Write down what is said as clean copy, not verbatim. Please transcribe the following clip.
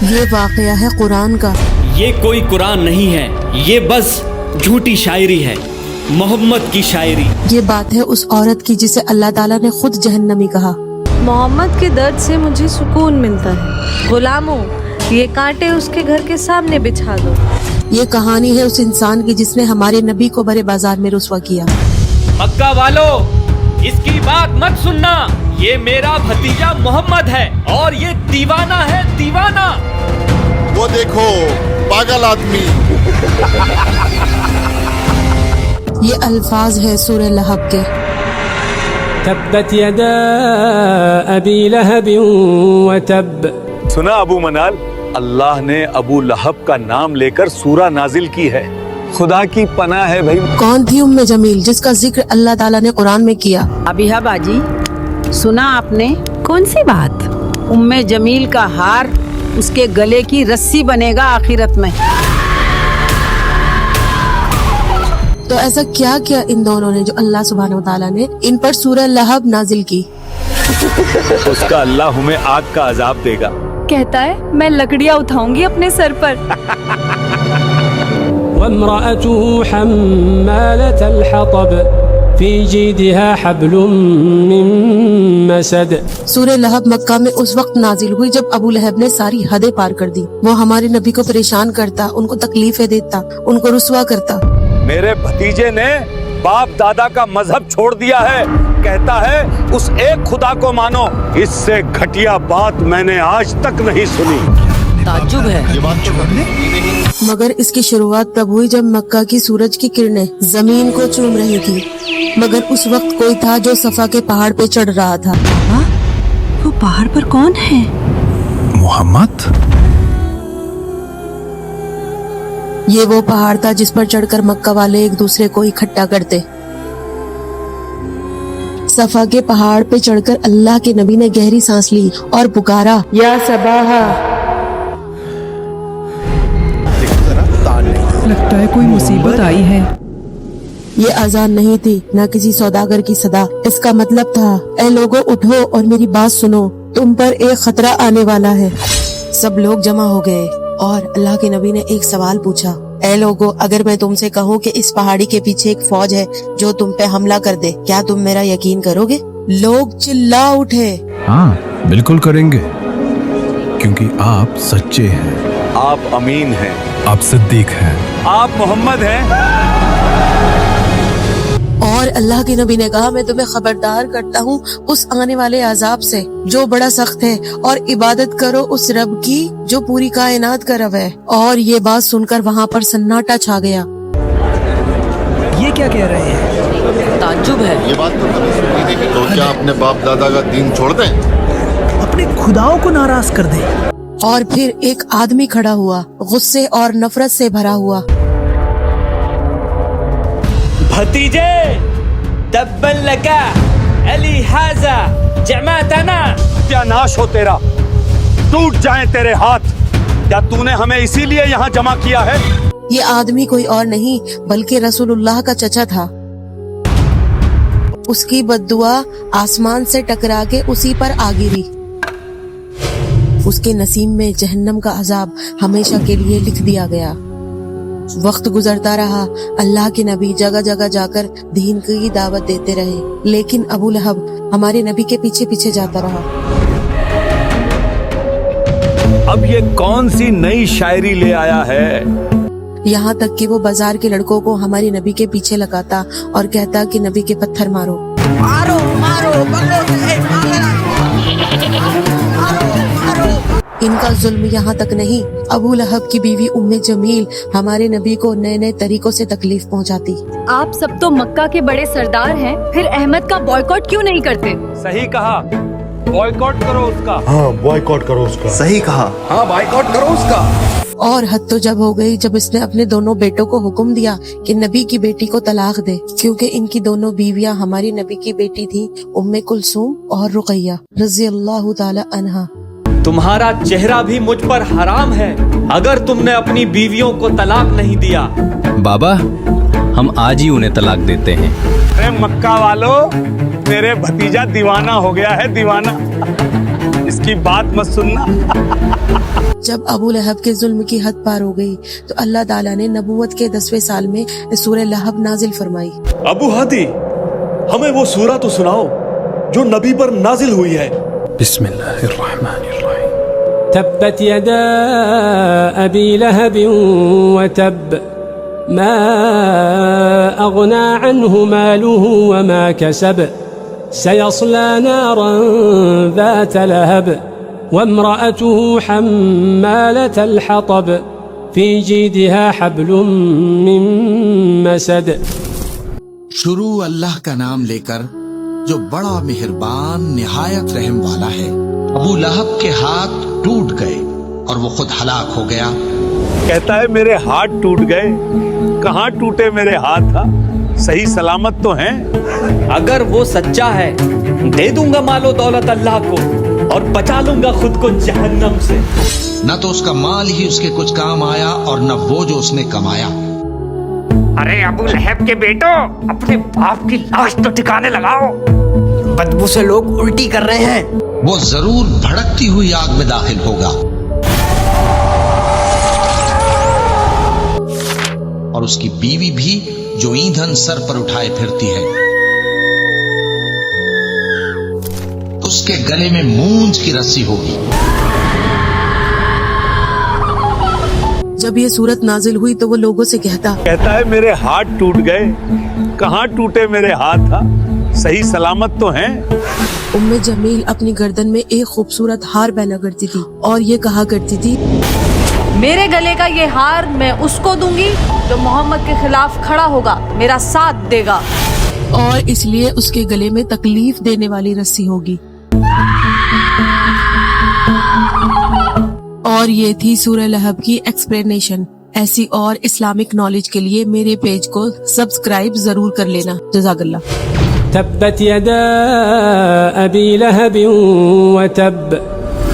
یہ واقعہ ہے قرآن کا. یہ کوئی قرآن نہیں ہے، یہ بس جھوٹی شاعری ہے، محمد کی شاعری. یہ بات ہے اس عورت کی جسے اللہ تعالیٰ نے خود جہنمی کہا. محمد کے درد سے مجھے سکون ملتا ہے. غلاموں، یہ کانٹے اس کے گھر کے سامنے بچھا دو. یہ کہانی ہے اس انسان کی جس نے ہمارے نبی کو برے بازار میں رسوا کیا. مکہ والو، اس کی بات مت سننا، یہ میرا بھتیجا محمد ہے اور یہ دیوانہ ہے، دیوانہ. وہ دیکھو پاگل آدمی. یہ الفاظ ہے سورہ لہب کے. تبت یدا ابی لہب وتب. سنا ابو منال، اللہ نے ابو لہب کا نام لے کر سورہ نازل کی ہے. خدا کی پناہ ہے بھائی. کون تھی ام جمیل جس کا ذکر اللہ تعالیٰ نے قرآن میں کیا؟ ابیہ باجی، سنا آپ نے؟ کون سی بات؟ ام جمیل کا ہار اس کے گلے کی رسی بنے گا آخرت میں. تو ایسا کیا کیا ان دونوں نے جو اللہ سبحانہ و تعالیٰ نے ان پر سورہ لہب نازل کی؟ اس کا اللہ ہمیں آگ کا عذاب دے گا. کہتا ہے میں لکڑیاں اٹھاؤں گی اپنے سر پر. وامرأته حمالة الحطب في جيدها حبل من مسد. سورہ لہب مکہ میں اس وقت نازل ہوئی جب ابو لہب نے ساری حدیں پار کر دی. وہ ہمارے نبی کو پریشان کرتا، ان کو تکلیفیں دیتا، ان کو رسوا کرتا. میرے بھتیجے نے باپ دادا کا مذہب چھوڑ دیا ہے، کہتا ہے اس ایک خدا کو مانو. اس سے گھٹیا بات میں نے آج تک نہیں سنی. تعجب ہے. یہ بات تو کرنے مگر اس کی شروعات تب ہوئی جب مکہ کی سورج کی کرنیں زمین کو چوم رہی تھی. مگر اس وقت کوئی تھا جو صفا کے پہاڑ پہ چڑھ رہا تھا. وہ پہاڑ پر کون ہے؟ محمد. یہ وہ پہاڑ تھا جس پر چڑھ کر مکہ والے ایک دوسرے کو اکٹھا کرتے. صفا کے پہاڑ پہ چڑھ کر اللہ کے نبی نے گہری سانس لی اور پکارا، یا صباحا. لگتا ہے کوئی مصیبت آئی ہے. یہ اذان نہیں تھی، نہ کسی سوداگر کی صدا. اس کا مطلب تھا، اے لوگوں اٹھو اور میری بات سنو، تم پر ایک خطرہ آنے والا ہے. سب لوگ جمع ہو گئے اور اللہ کے نبی نے ایک سوال پوچھا، اے لوگوں، اگر میں تم سے کہوں کہ اس پہاڑی کے پیچھے ایک فوج ہے جو تم پہ حملہ کر دے، کیا تم میرا یقین کرو گے؟ لوگ چلا اٹھے، ہاں بالکل کریں گے، کیونکہ آپ سچے ہیں، آپ امین ہیں، آپ صدیق ہیں، آپ محمد ہیں. اور اللہ کے نبی نے کہا، میں تمہیں خبردار کرتا ہوں اس آنے والے عذاب سے جو بڑا سخت ہے، اور عبادت کرو اس رب کی جو پوری کائنات کا رب ہے. اور یہ بات سن کر وہاں پر سناٹا چھا گیا. یہ کیا کہہ رہے ہیں؟ تعجب ہے. یہ بات تو کرنے تو کیا اپنے باپ دادا کا دین چھوڑ دیں؟ اپنے خداؤں کو ناراض کر دیں. اور پھر ایک آدمی کھڑا ہوا، غصے اور نفرت سے بھرا ہوا. بھتیجے، تبن لکا علی حازا جمعتنا. کیا ناش ہو تیرا، ٹوٹ جائیں تیرے ہاتھ. کیا تو نے ہمیں اسی لیے یہاں جمع کیا ہے؟ یہ آدمی کوئی اور نہیں بلکہ رسول اللہ کا چچا تھا. اس کی بددعا آسمان سے ٹکرا کے اسی پر آ گری. اس کے نصیب میں جہنم کا عذاب ہمیشہ کے لیے لکھ دیا گیا. وقت گزرتا رہا، اللہ کے نبی جگہ جگہ جا کر دین کی دعوت دیتے رہے، لیکن ابو لہب ہمارے نبی کے پیچھے پیچھے جاتا رہا. اب یہ کون سی نئی شاعری لے آیا ہے؟ یہاں تک کہ وہ بازار کے لڑکوں کو ہمارے نبی کے پیچھے لگاتا اور کہتا کہ نبی کے پتھر مارو. مارو مارو ان کا ظلم یہاں تک نہیں، ابو لہب کی بیوی ام جمیل ہمارے نبی کو نئے نئے طریقوں سے تکلیف پہنچاتی. آپ سب تو مکہ کے بڑے سردار ہیں، پھر احمد کا بائیکاٹ کیوں نہیں کرتے؟ صحیح کہا، بائیکاٹ کرو اس کا. ہاں بائیکاٹ کرو اس کا. صحیح کہا، ہاں بائیکاٹ کرو اس کا. اور حد تو جب ہو گئی جب اس نے اپنے دونوں بیٹوں کو حکم دیا کہ نبی کی بیٹی کو طلاق دے، کیونکہ ان کی دونوں بیویاں ہماری نبی کی بیٹی تھی، ام کلثوم اور رقیہ رضی اللہ تعالی عنہا. تمہارا چہرہ بھی مجھ پر حرام ہے اگر تم نے اپنی بیویوں کو طلاق نہیں دیا. بابا ہم آج ہی انہیں طلاق دیتے ہیں. اے مکہ والو، میرے بھتیجا دیوانہ ہو گیا ہے، دیوانہ. اس کی بات مت سننا. جب ابو لہب کے ظلم کی حد پار ہو گئی تو اللہ تعالیٰ نے نبوت کے 10ویں سال میں سورہ لہب نازل فرمائی۔ ابو ہادی، ہمیں وہ سورہ تو سناؤ جو نبی پر نازل ہوئی ہے۔ بسم اللہ الرحمن الرحیم۔ تبت يدا أبي لهب وتب ما أغنى عنه ماله وما كسب سيصلى نارا ذات لهب وامرأته حمالة الحطب في جيدها حبل من مسد۔ شروع اللہ کا نام لے کر جو بڑا مہربان نہایت رحم والا ہے۔ ابو لہب کے ہاتھ ٹوٹ گئے اور وہ خود ہلاک ہو گیا۔ کہتا ہے میرے ہاتھ ٹوٹ گئے، کہاں ٹوٹے میرے ہاتھ؟ صحیح سلامت تو ہیں۔ اگر وہ سچا ہے دے دوں گا مال و دولت اللہ کو اور بچا لوں گا خود کو جہنم سے۔ نہ تو اس کا مال ہی اس کے کچھ کام آیا اور نہ وہ جو اس نے کمایا۔ ارے ابو لہب کے بیٹو، اپنے باپ کی لاش تو ٹھکانے لگاؤ، بدبو سے لوگ الٹی کر رہے ہیں۔ وہ ضرور بھڑکتی ہوئی آگ میں داخل ہوگا اور اس کی بیوی بھی جو ایندھن سر پر اٹھائے پھرتی ہے، اس کے گلے میں مونج کی رسی ہوگی۔ جب یہ صورت نازل ہوئی تو وہ لوگوں سے کہتا ہے میرے ہاتھ ٹوٹ گئے، کہاں ٹوٹے میرے ہاتھ؟ صحیح سلامت تو ہیں۔ ام جمیل اپنی گردن میں ایک خوبصورت ہار پہنا کرتی تھی اور یہ کہا کرتی تھی، میرے گلے کا یہ ہار میں اس کو دوں گی جو محمد کے خلاف کھڑا ہوگا، میرا ساتھ دے گا، اور اس لیے اس کے گلے میں تکلیف دینے والی رسی ہوگی۔ اور یہ تھی سورہ لہب کی ایکسپلینیشن۔ ایسی اور اسلامک نالج کے لیے میرے پیج کو سبسکرائب ضرور کر لینا۔ جزاک اللہ۔ تبت يدا أبي لهب وتب